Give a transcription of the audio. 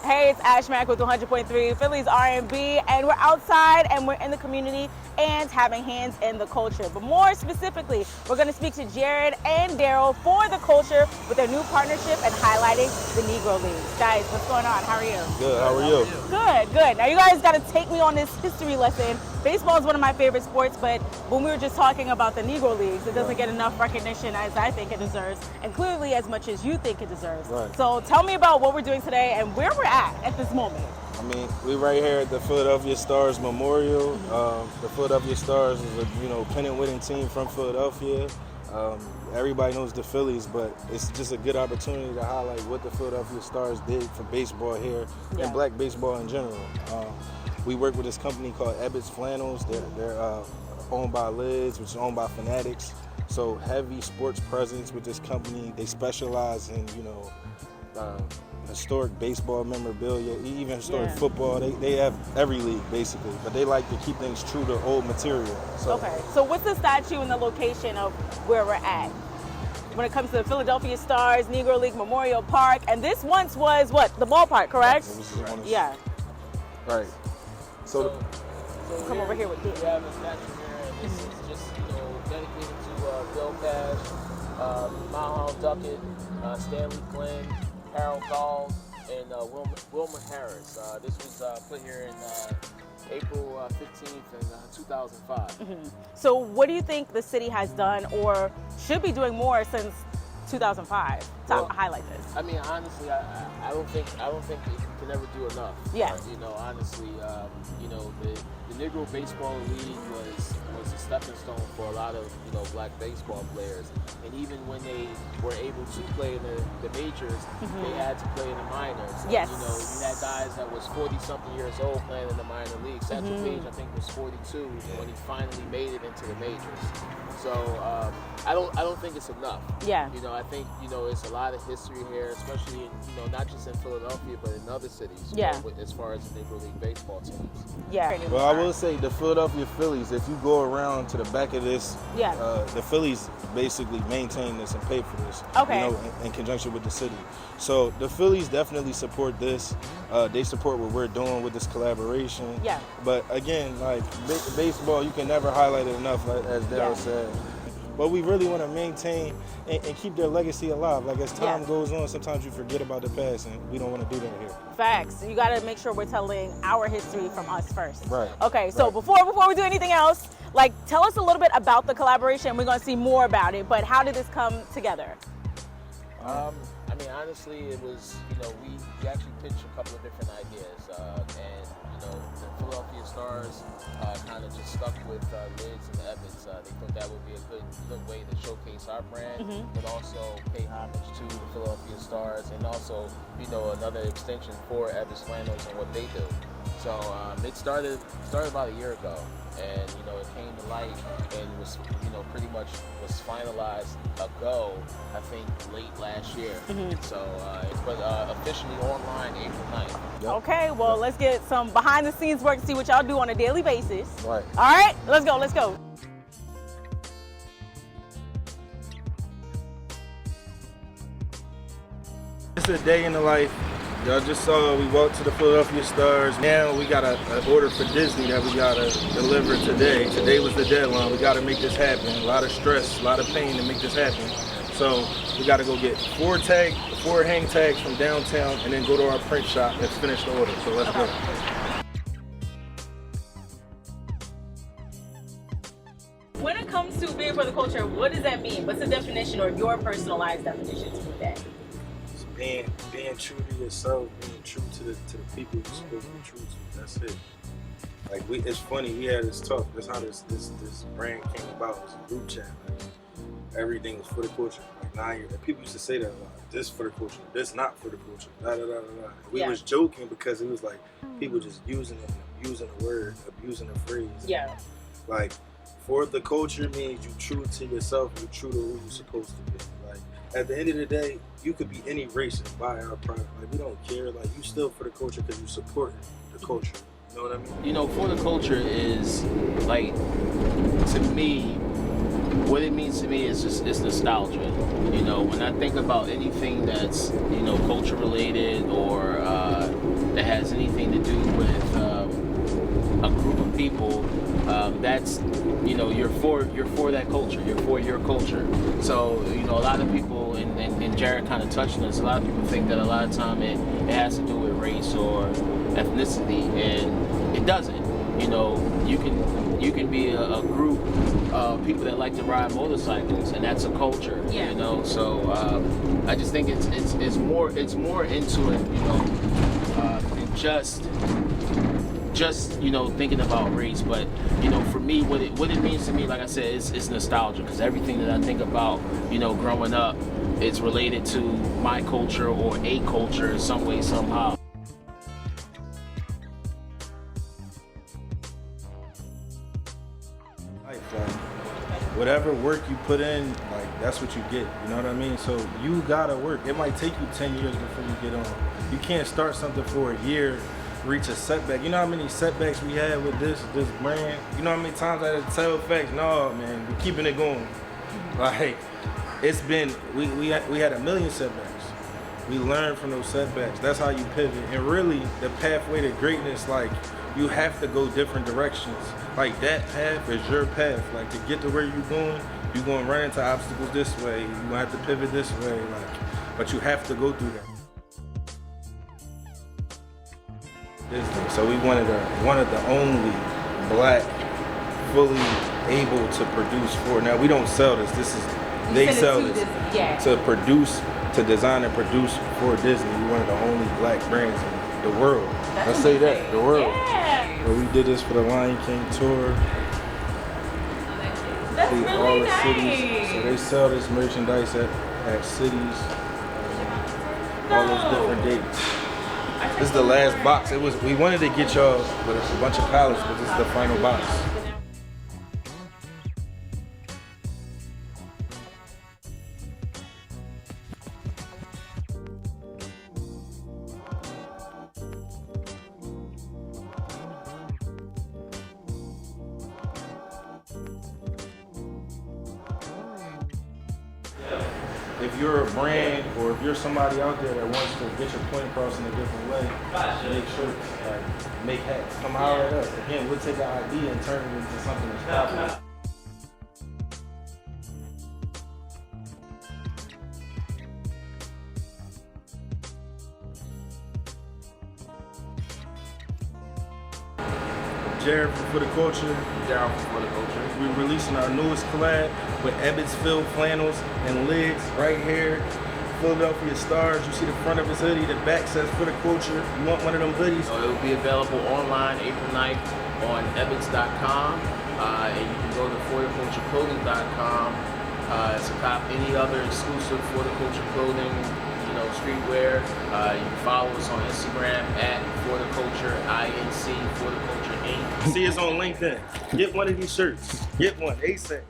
Hey, it's Ash Mack with 100.3 Philly's R&B, and we're outside and we're in the community and having hands in the culture. But more specifically, we're going to speak to Jared and Daryl for the culture with their new partnership and highlighting the Negro Leagues. Guys, what's going on? How are you? Good. How are you? Good, good. Now you guys got to take me on this history lesson. Baseball is one of my favorite sports, but when we were just talking about the Negro Leagues, it doesn't get enough recognition as I think it deserves, and clearly as much as you think it deserves. Right. So tell me about what we're doing today and where we're at this moment. I mean, we're right here at the Philadelphia Stars Memorial. The Philadelphia Stars is a pennant-winning team from Philadelphia. Everybody knows the Phillies, but it's just a good opportunity to highlight what the Philadelphia Stars did for baseball here and black baseball in general. We work with this company called Ebbets Flannels. They're owned by Lids, which is owned by Fanatics. So heavy sports presence with this company. They specialize in historic baseball memorabilia, even historic football. They have every league basically, but they like to keep things true to old material. So, okay, so what's the statue and the location of where we're at when it comes to the Philadelphia Stars Negro League Memorial Park? And this once was what? The ballpark, correct? Yeah. Right. So come over here with you. We have a statue here, and this is just dedicated to Bill Cash, Mahon Duckett, Stanley Glenn, Harold Dahl, and Wilmer Harris. This was put here in April 15th in 2005. So what do you think the city has done or should be doing more since 2005 to highlight this? I mean, honestly, I don't think it can ever do enough. Yeah. Honestly, the Negro Baseball League was a stepping stone for a lot of black baseball players, and even when they were able to play in the majors, they had to play in the minors. Yes. And, you had guys that was 40-something years old playing in the minor league. Satchel Paige, I think, was 42 when he finally made it into the majors. So I don't think it's enough. Yeah. I think it's a lot of history here, especially in not just in Philadelphia but in other cities. As far as the Negro League baseball teams. Yeah. Well, I will say the Philadelphia Phillies, if you go around to the back of this, the Phillies basically maintain this and pay for this. Okay. In conjunction with the city. So the Phillies definitely support this. They support what we're doing with this collaboration. Yeah. But again, like baseball, you can never highlight it enough, as Daryl said. But we really want to maintain and keep their legacy alive. Like as time goes on, sometimes you forget about the past, and we don't want to do that here. Facts. You got to make sure we're telling our history from us first. Right. Okay, so before we do anything else, tell us a little bit about the collaboration. We're going to see more about it, but how did this come together? I mean, honestly, it was, we actually pitched a couple of different ideas, and the Philadelphia Stars kind of just stuck with Lids and Ebbets. They thought that would be a good way to showcase our brand, but also pay homage to the Philadelphia Stars, and also, another extension for Ebbets Flannels and what they do. So it started about a year ago, and it came to light and was pretty much was finalized ago, I think late last year. So it's officially online April 9th. Yep. Okay, well let's get some behind the scenes work to see what y'all do on a daily basis. Right. All right, let's go. It's a day in the life. Y'all just saw we walked to the Philadelphia Stars. Now we got an order for Disney that we gotta deliver today. Today was the deadline. We gotta make this happen. A lot of stress, a lot of pain to make this happen. So we gotta go get four hang tags from downtown and then go to our print shop and finish the order. So let's go. When it comes to being for the culture, what does that mean? What's the definition or your personalized definition to that? Being true to yourself, being true to the people you're supposed to be true to. That's it. It's funny. We had this talk. That's how this brand came about. It was a group chat. Everything was for the culture. 9 years. People used to say that a lot. This for the culture. This not for the culture. Da da da da da. We was joking because it was like people just using the word, abusing the phrase. Yeah. For the culture means you true to yourself. You true to who you're supposed to be. At the end of the day, you could be any race and buy our product. We don't care. You still for the culture because you support the culture. You know what I mean? For the culture is to me, what it means to me is just it's nostalgia. You know, when I think about anything that's culture related or that has anything to do with a group of people, that's you're for that culture. You're for your culture. So a lot of people and Jared kind of touched on this. A lot of people think that a lot of time it has to do with race or ethnicity, and it doesn't. You can be a group of people that like to ride motorcycles, and that's a culture. Yeah. So I just think it's more into it, than just thinking about race. But for me, what it means to me, like I said, it's nostalgia, because everything that I think about growing up, it's related to my culture or a culture in some way, somehow. Whatever work you put in, like, that's what you get, you know what I mean? So you gotta work. It might take you 10 years before you get on. You can't start something for a year, reach a setback. You know how many setbacks we had with this brand? You know how many times I had to tell facts? No, man, we're keeping it going. Like, it's been, we had a million setbacks. We learned from those setbacks. That's how you pivot. And really, the pathway to greatness, like, you have to go different directions. Like, that path is your path. Like, to get to where you're going to run into obstacles this way. You're gonna have to pivot this way. Like, but you have to go through that. Disney. So we wanted the only black, fully able to produce for. Now, we don't sell this. They sell this to produce, to design and produce for Disney. We wanted the only black brands in the world. Let's say that, the world. Yeah. So we did this for the Lion King tour. That's really all the nice. cities. So they sell this merchandise at cities, all those different dates. This is the last box. We wanted to get y'all with a bunch of pallets, but this is the final box. If you're a brand or if you're somebody out there that wants to get your point across in a different way, make shirts, like, make hats, come holler at us. Again, we'll take an idea and turn it into something that's popular. Jared from For the Culture. Daryl from For the Culture. We're releasing our newest collab with Ebbetsville flannels and lids right here. Philadelphia Stars. You see the front of his hoodie, the back says For the Culture. You want one of them hoodies? So it will be available online April 9th on ebbets.com, and you can go to forthecultureclothing.com to cop any other exclusive For the Culture clothing, streetwear. You can follow us on Instagram at For the Culture INC, For the Culture Inc. See us on LinkedIn. Get one of these shirts. Get one ASAP.